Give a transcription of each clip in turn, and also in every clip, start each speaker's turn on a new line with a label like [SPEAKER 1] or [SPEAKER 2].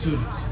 [SPEAKER 1] students.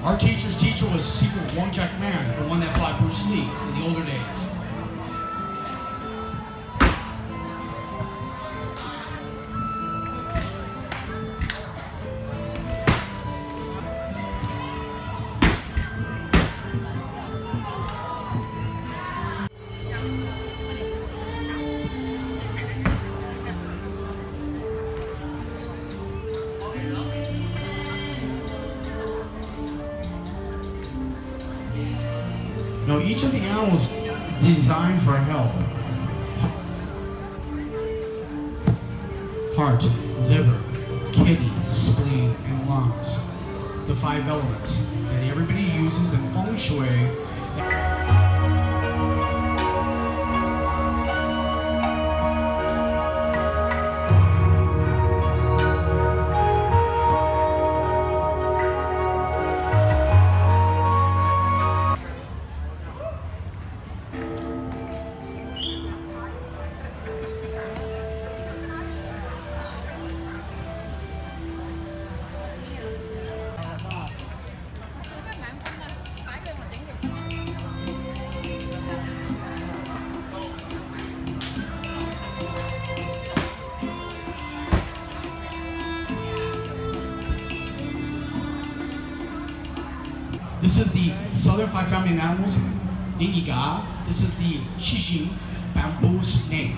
[SPEAKER 1] Our teacher's teacher was Secret Wong Jack Man, the one that fought Bruce Lee in the older days. Now, each of the animals is designed for health. Heart, liver, kidney, spleen, and lungs. The 5 elements that everybody uses in feng shui. This is the southern 5 family of animals, Ningiga. This is the Qixing bamboo snake.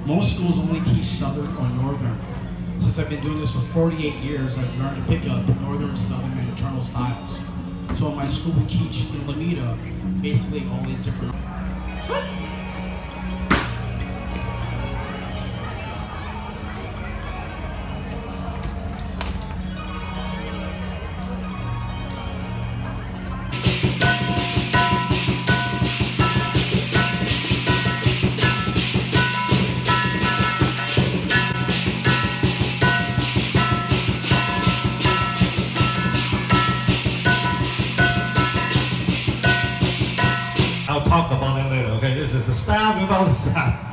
[SPEAKER 1] Most schools only teach southern or northern. Since I've been doing this for 48 years, I've learned to pick up northern, southern, and internal styles. So in my school we teach in Lamita basically all these different.
[SPEAKER 2] I'll talk about it later, okay? This is the style without the style.